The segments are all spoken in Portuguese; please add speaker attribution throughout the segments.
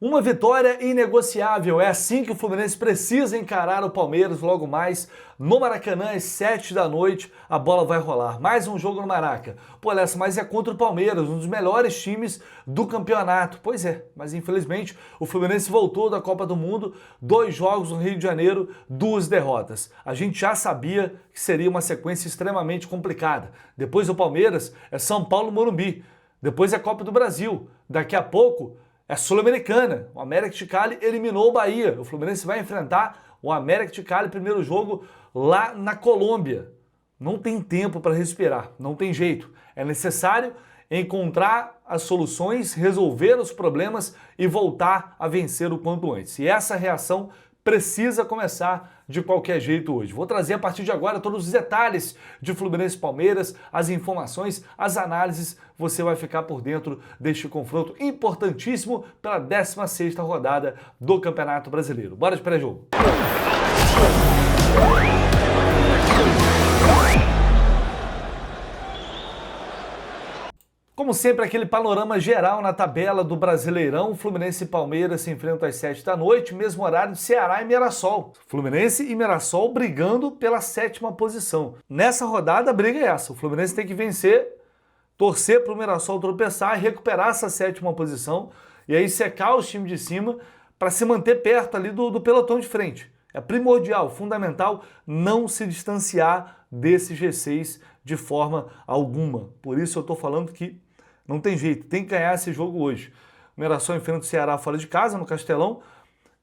Speaker 1: Uma vitória inegociável, é assim que o Fluminense precisa encarar o Palmeiras logo mais no Maracanã às 7 da noite, a bola vai rolar. Mais um jogo no Maraca. Pô, Lessa, mas é contra o Palmeiras, um dos melhores times do campeonato. Pois é, mas infelizmente o Fluminense voltou da Copa do Mundo, 2 jogos no Rio de Janeiro, 2 derrotas. A gente já sabia que seria uma sequência extremamente complicada. Depois do Palmeiras é São Paulo, Morumbi. Depois é Copa do Brasil. Daqui a pouco é Sul-Americana. O América de Cali eliminou o Bahia. O Fluminense vai enfrentar o América de Cali, primeiro jogo lá na Colômbia. Não tem tempo para respirar, não tem jeito. É necessário encontrar as soluções, resolver os problemas e voltar a vencer o quanto antes. E essa reação precisa começar de qualquer jeito hoje. Vou trazer a partir de agora todos os detalhes de Fluminense e Palmeiras, as informações, as análises. Você vai ficar por dentro deste confronto importantíssimo pela 16ª rodada do Campeonato Brasileiro. Bora de pré-jogo. Como sempre, aquele panorama geral na tabela do Brasileirão. Fluminense e Palmeiras se enfrentam às 7 da noite, mesmo horário de Ceará e Mirassol. Fluminense e Mirassol brigando pela 7ª posição. Nessa rodada, a briga é essa. O Fluminense tem que vencer, torcer para o Mirassol tropeçar e recuperar essa 7ª posição e aí secar os times de cima para se manter perto ali do pelotão de frente. É primordial, fundamental não se distanciar desse G6 de forma alguma. Por isso eu estou falando que não tem jeito, tem que ganhar esse jogo hoje. O Mirassol enfrenta o Ceará fora de casa, no Castelão.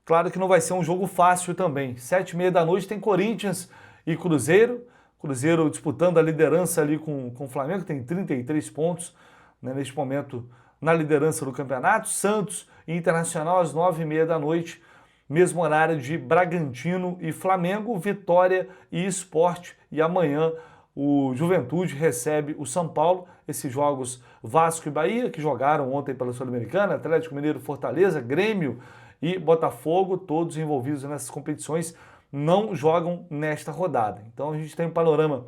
Speaker 1: Claro que não vai ser um jogo fácil também. 7h30 da noite tem Corinthians e Cruzeiro. Cruzeiro disputando a liderança ali com o Flamengo, tem 33 pontos, né, neste momento na liderança do campeonato. Santos e Internacional às 9h30 da noite. Mesmo horário de Bragantino e Flamengo, Vitória e Sport. E amanhã o Juventude recebe o São Paulo. Esses jogos Vasco e Bahia, que jogaram ontem pela Sul-Americana, Atlético Mineiro, Fortaleza, Grêmio e Botafogo, todos envolvidos nessas competições, não jogam nesta rodada. Então a gente tem um panorama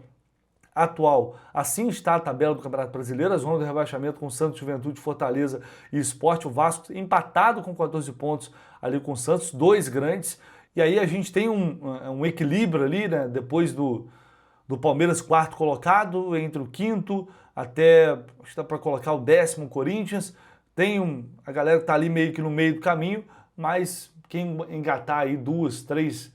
Speaker 1: atual. Assim está a tabela do Campeonato Brasileiro, a zona do rebaixamento com Santos, Juventude, Fortaleza e Sport. O Vasco empatado com 14 pontos ali com o Santos, 2 grandes. E aí a gente tem um equilíbrio ali, né, depois do Palmeiras 4º colocado, entre o 5º até, acho que dá para colocar o 10º Corinthians. Tem a galera que está ali meio que no meio do caminho, mas quem engatar aí 2, 3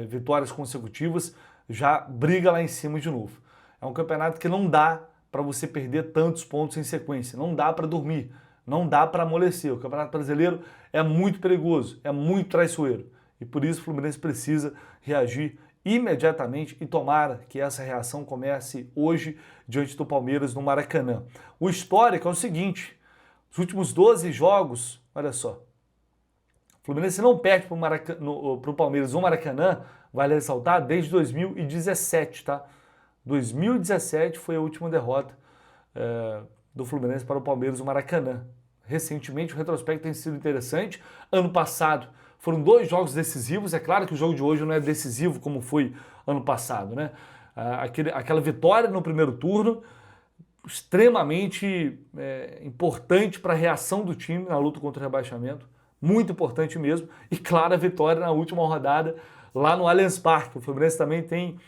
Speaker 1: vitórias consecutivas já briga lá em cima de novo. É um campeonato que não dá para você perder tantos pontos em sequência, não dá para dormir, não dá para amolecer. O Campeonato Brasileiro é muito perigoso, é muito traiçoeiro e por isso o Fluminense precisa reagir imediatamente e tomara que essa reação comece hoje diante do Palmeiras no Maracanã. O histórico é o seguinte, os últimos 12 jogos, olha só, o Fluminense não perde para o Palmeiras no Maracanã, vale ressaltar, desde 2017, tá? 2017 foi a última derrota do Fluminense para o Palmeiras no Maracanã. Recentemente o retrospecto tem sido interessante. Ano passado foram 2 jogos decisivos. É claro que o jogo de hoje não é decisivo como foi ano passado, né? Aquela vitória no primeiro turno, extremamente importante para a reação do time na luta contra o rebaixamento. Muito importante mesmo. E claro, a vitória na última rodada lá no Allianz Parque. O Fluminense também tem...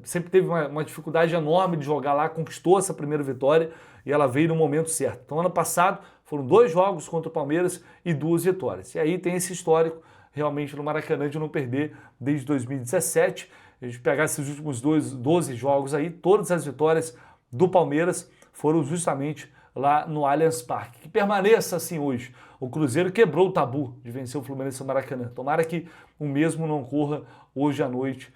Speaker 1: sempre teve uma dificuldade enorme de jogar lá, conquistou essa primeira vitória e ela veio no momento certo. Então ano passado foram 2 jogos contra o Palmeiras e 2 vitórias. E aí tem esse histórico realmente no Maracanã de não perder desde 2017. A gente pegar esses últimos 12 jogos aí, todas as vitórias do Palmeiras foram justamente lá no Allianz Parque. Que permaneça assim hoje. O Cruzeiro quebrou o tabu de vencer o Fluminense no Maracanã. Tomara que o mesmo não ocorra hoje à noite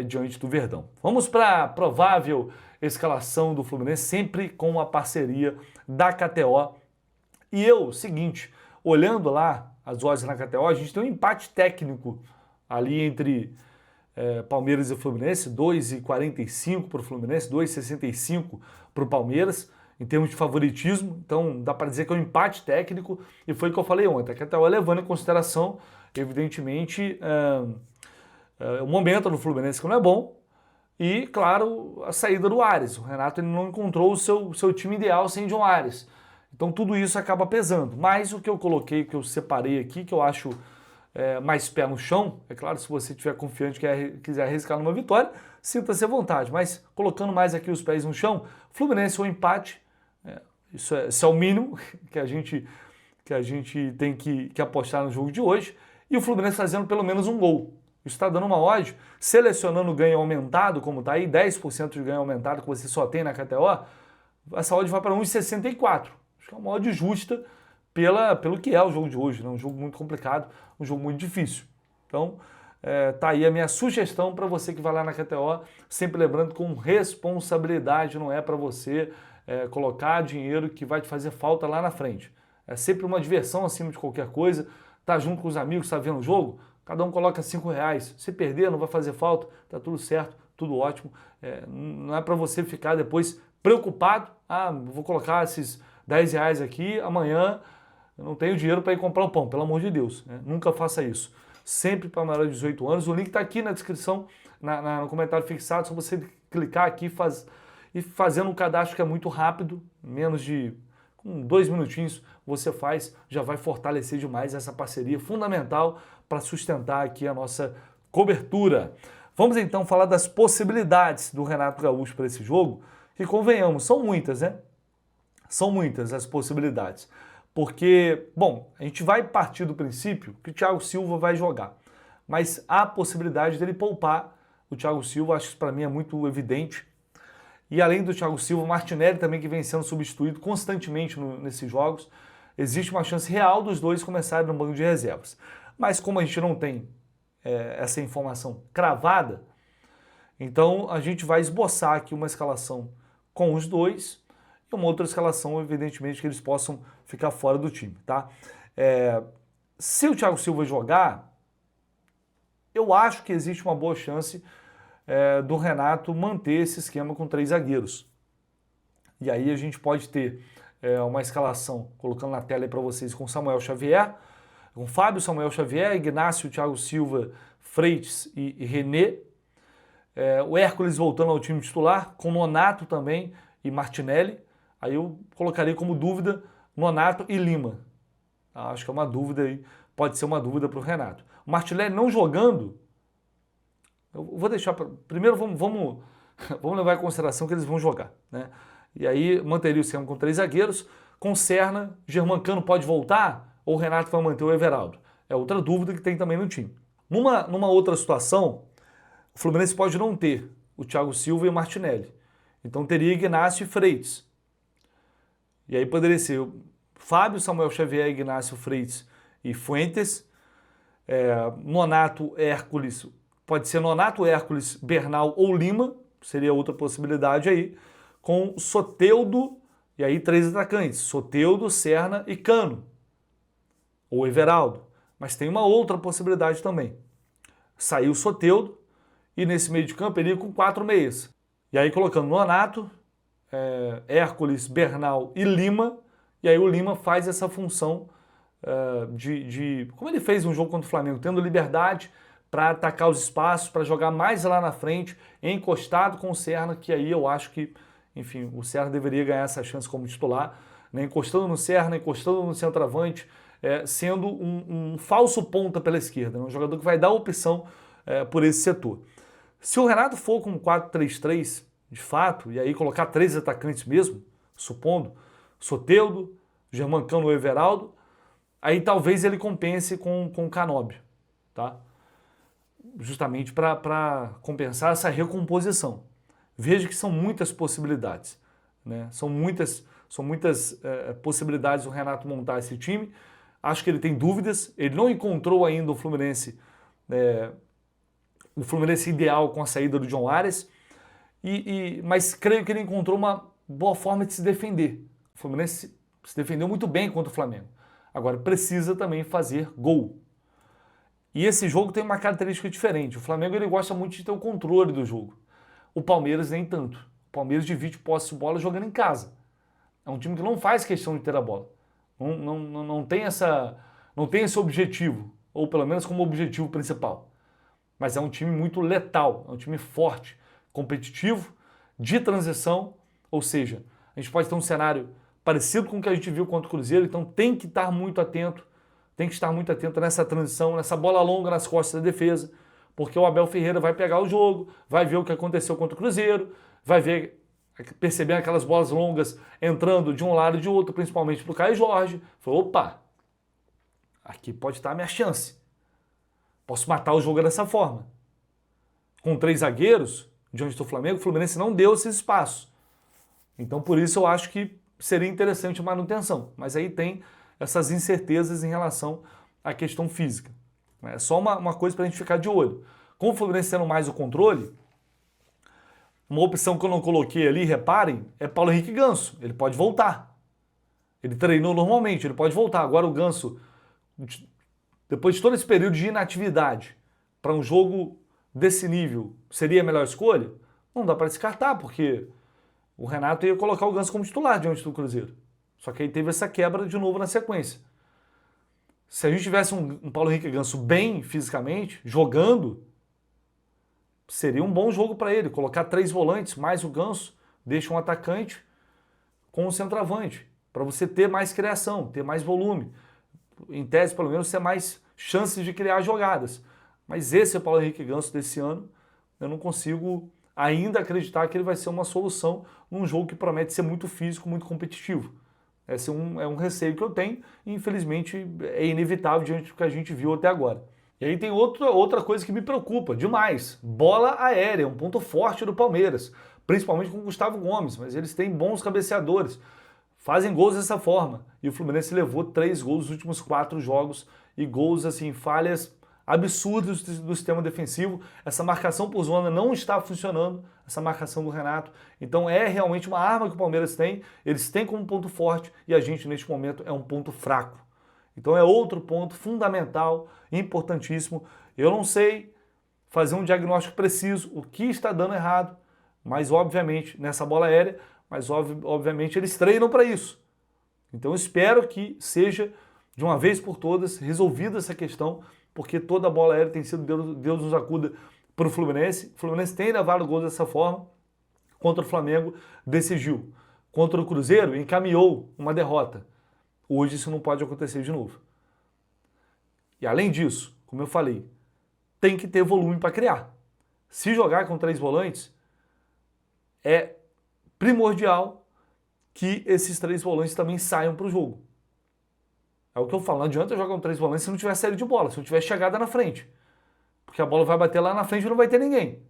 Speaker 1: diante do Verdão. Vamos para a provável escalação do Fluminense, sempre com a parceria da KTO. E seguinte, olhando lá as odds na KTO, a gente tem um empate técnico ali entre Palmeiras e Fluminense, 2,45 para o Fluminense, 2,65 para o Palmeiras, em termos de favoritismo. Então dá para dizer que é um empate técnico e foi o que eu falei ontem. A KTO levando em consideração, evidentemente, o momento do Fluminense que não é bom e, claro, a saída do Ares. O Renato ele não encontrou o seu time ideal sem John Ares. Então tudo isso acaba pesando. Mas o que eu coloquei, o que eu separei aqui, que eu acho mais pé no chão, é claro, se você estiver confiante e quiser arriscar numa vitória, sinta-se à vontade. Mas colocando mais aqui os pés no chão, Fluminense ou empate, isso é o mínimo que a gente tem que apostar no jogo de hoje. E o Fluminense fazendo pelo menos um gol. Isso está dando uma odd, selecionando o ganho aumentado, como está aí, 10% de ganho aumentado que você só tem na KTO, essa odd vai para 1,64. Acho que é uma odd justa pelo que é o jogo de hoje, né? Um jogo muito complicado, um jogo muito difícil. Então, tá aí a minha sugestão para você que vai lá na KTO, sempre lembrando com responsabilidade, não é para você colocar dinheiro que vai te fazer falta lá na frente. É sempre uma diversão acima de qualquer coisa, tá junto com os amigos, tá vendo o jogo, cada um coloca R$5. Se perder, não vai fazer falta, tá tudo certo, tudo ótimo. Não é para você ficar depois preocupado, vou colocar esses R$10 aqui, amanhã eu não tenho dinheiro para ir comprar o pão, pelo amor de Deus, né? Nunca faça isso. Sempre para maior de 18 anos, o link está aqui na descrição, no comentário fixado, só você clicar aqui e fazendo um cadastro que é muito rápido, menos de 2 minutinhos você faz, já vai fortalecer demais essa parceria fundamental para sustentar aqui a nossa cobertura. Vamos então falar das possibilidades do Renato Gaúcho para esse jogo, que convenhamos, são muitas, né? São muitas as possibilidades. Porque, bom, a gente vai partir do princípio que o Thiago Silva vai jogar, mas há a possibilidade dele poupar o Thiago Silva, acho que isso para mim é muito evidente. E além do Thiago Silva, o Martinelli também, que vem sendo substituído constantemente nesses jogos, existe uma chance real dos dois começarem no banco de reservas. Mas como a gente não tem essa informação cravada, então a gente vai esboçar aqui uma escalação com os dois e uma outra escalação, evidentemente, que eles possam ficar fora do time, tá? Se o Thiago Silva jogar, eu acho que existe uma boa chance do Renato manter esse esquema com 3 zagueiros. E aí a gente pode ter uma escalação, colocando na tela aí para vocês, com Samuel Xavier, com Fábio, Samuel Xavier, Ignacio, Thiago Silva, Freitas e René. O Hércules voltando ao time titular, com Nonato também e Martinelli. Aí eu colocaria como dúvida Nonato e Lima. Acho que é uma dúvida aí, pode ser uma dúvida para o Renato. O Martinelli não jogando, eu vou deixar primeiro vamos levar em consideração que eles vão jogar, né? E aí manteria o esquema com 3 zagueiros, com Serna, Germancano pode voltar ou o Renato vai manter o Everaldo? É outra dúvida que tem também no time. Numa outra situação, o Fluminense pode não ter o Thiago Silva e o Martinelli. Então teria Ignacio e Freitas. E aí poderia ser Fábio, Samuel Xavier, Ignacio, Freitas e Fuentes. Nonato, Hércules, pode ser Nonato, Hércules, Bernal ou Lima, seria outra possibilidade aí, com Soteldo, e aí 3 atacantes, Soteldo, Serna e Cano, ou Everaldo. Mas tem uma outra possibilidade também. Saiu o Soteldo, e nesse meio de campo ele ia com 4 meias. E aí colocando Nonato, Hércules, Bernal e Lima, e aí o Lima faz essa função como ele fez um jogo contra o Flamengo, tendo liberdade para atacar os espaços, para jogar mais lá na frente, encostado com o Serna, que aí eu acho que, enfim, o Serna deveria ganhar essa chance como titular, né? Encostando no Serna, encostando no centroavante, sendo um falso ponta pela esquerda, né? Um jogador que vai dar opção por esse setor. Se o Renato for com 4-3-3, de fato, e aí colocar 3 atacantes mesmo, supondo, Soteldo, Germancano ou Everaldo, aí talvez ele compense com o Canóbio, tá? Justamente para compensar essa recomposição. Veja que são muitas possibilidades, né? São muitas possibilidades do Renato montar esse time. Acho que ele tem dúvidas, ele não encontrou ainda o Fluminense ideal com a saída do John Arias, mas creio que ele encontrou uma boa forma de se defender. O Fluminense se defendeu muito bem contra o Flamengo. Agora precisa também fazer gol. E esse jogo tem uma característica diferente. O Flamengo ele gosta muito de ter o controle do jogo. O Palmeiras nem tanto. O Palmeiras divide posse de bola jogando em casa. É um time que não faz questão de ter a bola. Não tem esse objetivo, ou pelo menos como objetivo principal. Mas é um time muito letal, é um time forte, competitivo, de transição, ou seja, a gente pode ter um cenário parecido com o que a gente viu contra o Cruzeiro, então tem que estar muito atento, nessa transição, nessa bola longa nas costas da defesa, porque o Abel Ferreira vai pegar o jogo, vai ver o que aconteceu contra o Cruzeiro, vai perceber aquelas bolas longas entrando de um lado e de outro, principalmente para o Caio Jorge. Falou, opa, aqui pode estar a minha chance. Posso matar o jogo dessa forma. Com 3 zagueiros, diante do Flamengo, o Fluminense não deu esse espaço. Então, por isso, eu acho que seria interessante a manutenção. Mas aí tem essas incertezas em relação à questão física. É só uma coisa para a gente ficar de olho. Com o Fluminense tendo mais o controle, uma opção que eu não coloquei ali, reparem, é Paulo Henrique Ganso. Ele pode voltar. Ele treinou normalmente, ele pode voltar. Agora o Ganso, depois de todo esse período de inatividade, para um jogo desse nível, seria a melhor escolha? Não dá para descartar, porque o Renato ia colocar o Ganso como titular diante do Cruzeiro. Só que aí teve essa quebra de novo na sequência. Se a gente tivesse um Paulo Henrique Ganso bem fisicamente, jogando, seria um bom jogo para ele. Colocar 3 volantes, mais o Ganso, deixa um atacante com o centroavante, para você ter mais criação, ter mais volume. Em tese, pelo menos, ter mais chances de criar jogadas. Mas esse Paulo Henrique Ganso desse ano, eu não consigo ainda acreditar que ele vai ser uma solução num jogo que promete ser muito físico, muito competitivo. Esse é um receio que eu tenho e, infelizmente, é inevitável diante do que a gente viu até agora. E aí tem outra coisa que me preocupa demais. Bola aérea, um ponto forte do Palmeiras, principalmente com o Gustavo Gomes, mas eles têm bons cabeceadores, fazem gols dessa forma. E o Fluminense levou 3 gols nos últimos 4 jogos e gols, assim, falhas absurdos do sistema defensivo. Essa marcação por zona não está funcionando, essa marcação do Renato. Então é realmente uma arma que o Palmeiras tem, eles têm como ponto forte e a gente neste momento é um ponto fraco. Então é outro ponto fundamental, importantíssimo. Eu não sei fazer um diagnóstico preciso, o que está dando errado, mas obviamente nessa bola aérea, mas obviamente eles treinam para isso. Então eu espero que seja de uma vez por todas resolvida essa questão, porque toda a bola aérea tem sido Deus nos acuda para o Fluminense. O Fluminense tem levado gols dessa forma. Contra o Flamengo, decidiu. Contra o Cruzeiro, encaminhou uma derrota. Hoje isso não pode acontecer de novo. E além disso, como eu falei, tem que ter volume para criar. Se jogar com 3 volantes, é primordial que esses 3 volantes também saiam para o jogo. É o que eu falo, não adianta jogar com 3 volantes se não tiver saída de bola, se não tiver chegada na frente. Porque a bola vai bater lá na frente e não vai ter ninguém.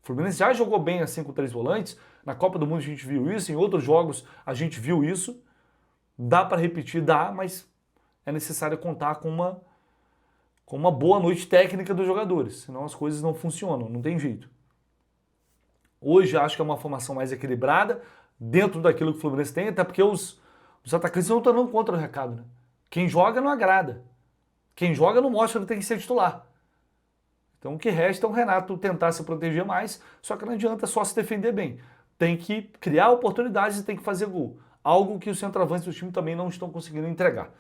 Speaker 1: O Fluminense já jogou bem assim com 3 volantes, na Copa do Mundo a gente viu isso, em outros jogos a gente viu isso. Dá para repetir, dá, mas é necessário contar com uma boa noite técnica dos jogadores, senão as coisas não funcionam, não tem jeito. Hoje acho que é uma formação mais equilibrada, dentro daquilo que o Fluminense tem, até porque os atacantes não estão dando contra o recado, né? Quem joga não agrada. Quem joga não mostra que tem que ser titular. Então o que resta é o Renato tentar se proteger mais, só que não adianta só se defender bem. Tem que criar oportunidades e tem que fazer gol. Algo que os centroavantes do time também não estão conseguindo entregar.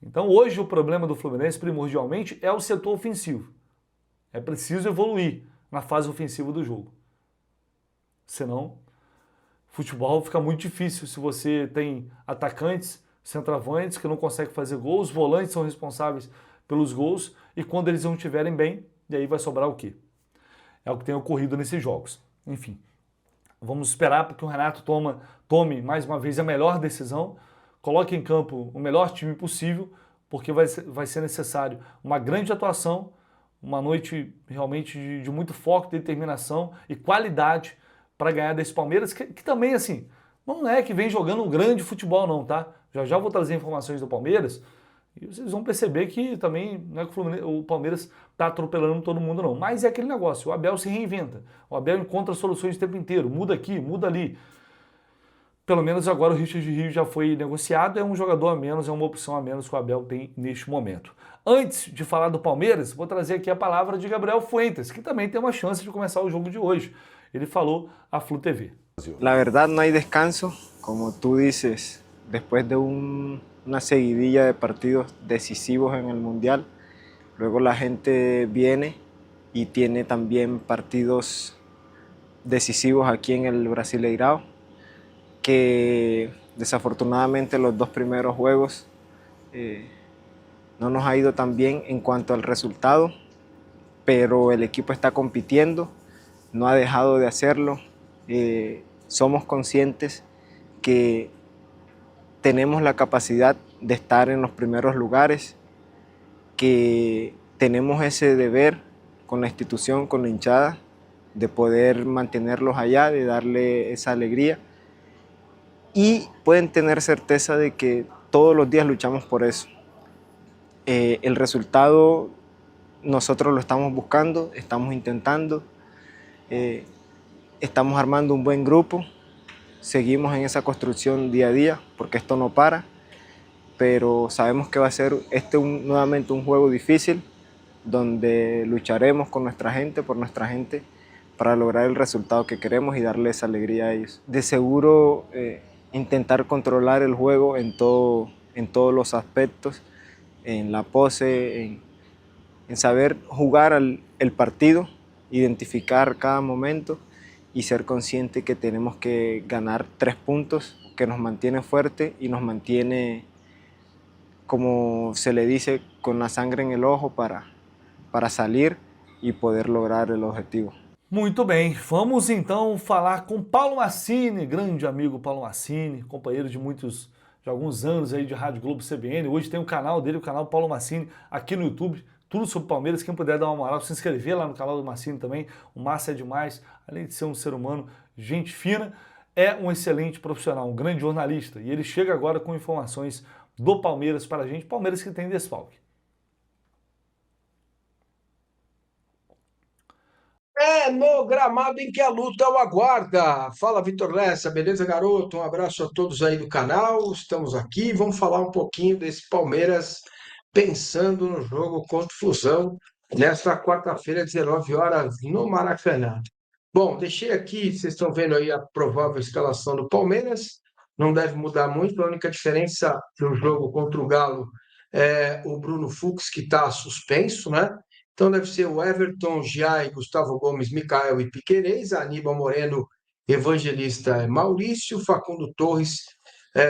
Speaker 1: Então hoje o problema do Fluminense, primordialmente, é o setor ofensivo. É preciso evoluir na fase ofensiva do jogo. Senão, futebol fica muito difícil se você tem atacantes, centroavantes que não conseguem fazer gols, os volantes são responsáveis pelos gols e quando eles não estiverem bem, e aí vai sobrar o quê? É o que tem ocorrido nesses jogos. Enfim, vamos esperar para que o Renato tome mais uma vez a melhor decisão, coloque em campo o melhor time possível, porque vai ser necessário uma grande atuação, uma noite realmente de muito foco, determinação e qualidade para ganhar desse Palmeiras, que também, assim, não é que vem jogando um grande futebol não, tá? Já vou trazer informações do Palmeiras e vocês vão perceber que também não é que o Palmeiras está atropelando todo mundo não, mas é aquele negócio, o Abel se reinventa, o Abel encontra soluções o tempo inteiro, muda aqui, muda ali. Pelo menos agora o Richard Rios já foi negociado, é um jogador a menos, é uma opção a menos que o Abel tem neste momento. Antes de falar do Palmeiras, vou trazer aqui a palavra de Gabriel Fuentes, que também tem uma chance de começar o jogo de hoje. Ele falou à Flu TV.
Speaker 2: La verdad no hay descanso, como tú dices, después de una seguidilla de partidos decisivos en el Mundial, luego la gente viene y tiene también partidos decisivos aquí en el Brasileirao, que Desafortunadamente los dos primeros juegos no nos ha ido tan bien en cuanto al resultado, pero el equipo está compitiendo, no ha dejado de hacerlo. Somos conscientes que tenemos la capacidad de estar en los primeros lugares, que tenemos ese deber con la institución, con la hinchada, de poder mantenerlos allá, de darle esa alegría. Y pueden tener certeza de que todos los días luchamos por eso. El resultado nosotros lo estamos buscando, estamos intentando, estamos armando un buen grupo, seguimos en esa construcción día a día porque esto no para, pero sabemos que va a ser nuevamente un juego difícil donde lucharemos con nuestra gente, por nuestra gente, para lograr el resultado que queremos y darles alegría a ellos. De seguro intentar controlar el juego en todos los aspectos, en la pose, en saber jugar el partido, identificar cada momento y ser consciente que tenemos que ganar 3 puntos, que nos mantiene fuerte y nos mantiene, como se le dice, con la sangre en el ojo para salir e poder lograr o objetivo.
Speaker 1: Muito bem, vamos então falar com Paulo Massini, grande amigo Paulo Massini, companheiro de alguns anos aí de Rádio Globo CBN. Hoje tem um canal dele, o canal Paulo Massini, aqui no YouTube, tudo sobre Palmeiras. Quem puder dar uma moral, se inscrever lá no canal do Massini também. O Massa é demais, além de ser um ser humano, gente fina, é um excelente profissional, um grande jornalista. E ele chega agora com informações do Palmeiras para a gente, Palmeiras que tem desfalque.
Speaker 3: É no gramado em que a luta o aguarda. Fala, Vitor Lessa, beleza, garoto? Um abraço a todos aí do canal. Estamos aqui, vamos falar um pouquinho desse Palmeiras pensando no jogo contra o Fusão nesta quarta-feira, 19 horas, no Maracanã. Bom, deixei aqui, vocês estão vendo aí a provável escalação do Palmeiras. Não deve mudar muito, a única diferença do jogo contra o Galo é o Bruno Fux, que está suspenso, né? Então deve ser o Everton, Giai, Gustavo Gomes, Micael e Piquerez, Aníbal Moreno, Evangelista Maurício, Facundo Torres,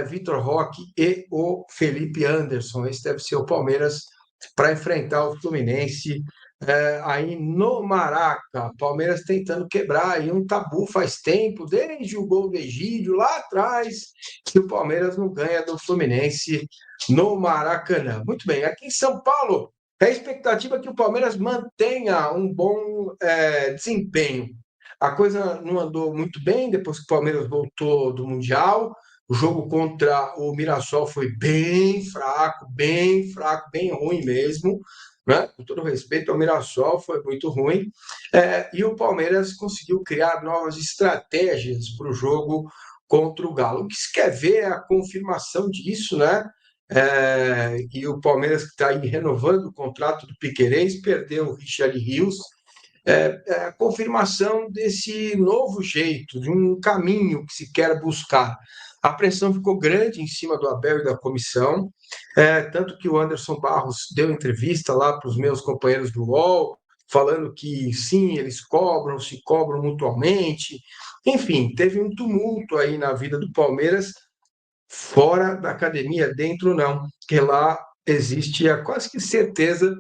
Speaker 3: Vitor Roque e o Felipe Anderson. Esse deve ser o Palmeiras para enfrentar o Fluminense aí no Maraca. Palmeiras tentando quebrar aí um tabu faz tempo, desde o gol do Egídio lá atrás, que o Palmeiras não ganha do Fluminense no Maracanã. Muito bem, aqui em São Paulo, é a expectativa que o Palmeiras mantenha um bom desempenho. A coisa não andou muito bem depois que o Palmeiras voltou do Mundial. O jogo contra o Mirassol foi bem fraco, bem ruim mesmo, né? Com todo respeito ao Mirassol, foi muito ruim. E o Palmeiras conseguiu criar novas estratégias para o jogo contra o Galo. O que se quer ver é a confirmação disso, né? E o Palmeiras que está aí renovando o contrato do Piquerez, perdeu o Richard Rios, a confirmação desse novo jeito, de um caminho que se quer buscar. A pressão ficou grande em cima do Abel e da comissão, tanto que o Anderson Barros deu entrevista lá para os meus companheiros do UOL, falando que sim, eles se cobram mutuamente. Enfim, teve um tumulto aí na vida do Palmeiras, fora da academia, dentro não, que lá existe a quase que certeza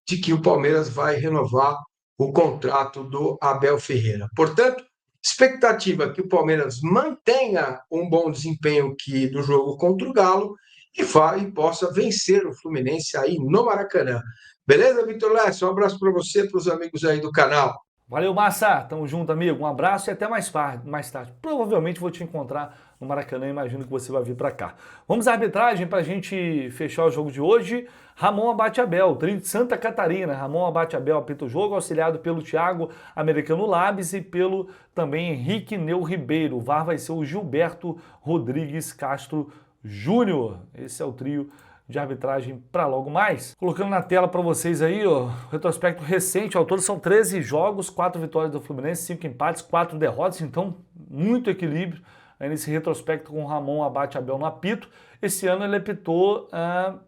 Speaker 3: de que o Palmeiras vai renovar o contrato do Abel Ferreira. Portanto, expectativa que o Palmeiras mantenha um bom desempenho do jogo contra o Galo e possa vencer o Fluminense aí no Maracanã. Beleza, Vitor Lessa? Um abraço para você, para os amigos aí do canal.
Speaker 1: Valeu, Massa! Tamo junto, amigo. Um abraço e até mais tarde. Provavelmente vou te encontrar no Maracanã, imagino que você vai vir para cá. Vamos à arbitragem para a gente fechar o jogo de hoje. Ramon Abate Abel, trio de Santa Catarina. Ramon Abate Abel apita o jogo, auxiliado pelo Thiago Americano Labs e pelo também Henrique Neu Ribeiro. O VAR vai ser o Gilberto Rodrigues Castro Júnior. Esse é o trio de arbitragem para logo mais. Colocando na tela para vocês aí, ó, retrospecto recente, ao todo são 13 jogos, 4 vitórias do Fluminense, 5 empates, 4 derrotas, então muito equilíbrio aí nesse retrospecto com o Ramon Abate Abel no apito. Esse ano ele apitou a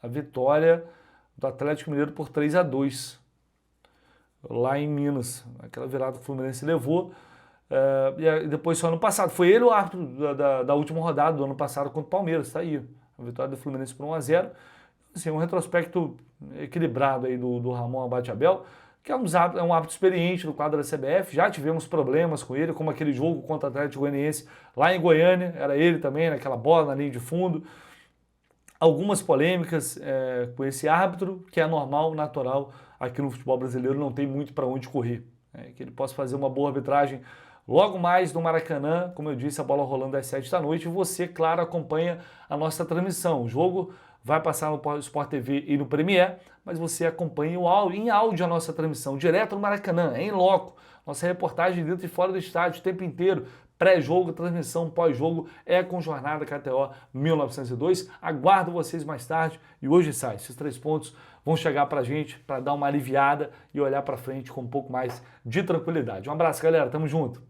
Speaker 1: vitória do Atlético Mineiro por 3-2 lá em Minas, aquela virada que o Fluminense levou. E depois só ano passado. Foi ele o árbitro da última rodada do ano passado contra o Palmeiras, tá aí. A vitória do Fluminense por 1-0. Assim, um retrospecto equilibrado aí do Ramon Abate Abel, que é um árbitro experiente no quadro da CBF. Já tivemos problemas com ele, como aquele jogo contra o Atlético Goianiense lá em Goiânia, era ele também, naquela bola na linha de fundo. Algumas polêmicas com esse árbitro, que é normal, natural, aqui no futebol brasileiro não tem muito para onde correr. Que ele possa fazer uma boa arbitragem logo mais no Maracanã, como eu disse, a bola rolando às 7 da noite, e você, claro, acompanha a nossa transmissão. O jogo vai passar no Sport TV e no Premiere, mas você acompanha em áudio a nossa transmissão, direto no Maracanã, em loco. Nossa reportagem dentro e fora do estádio o tempo inteiro, pré-jogo, transmissão, pós-jogo, é com Jornada KTO 1902. Aguardo vocês mais tarde e hoje sai. Esses 3 pontos vão chegar pra gente para dar uma aliviada e olhar pra frente com um pouco mais de tranquilidade. Um abraço, galera. Tamo junto.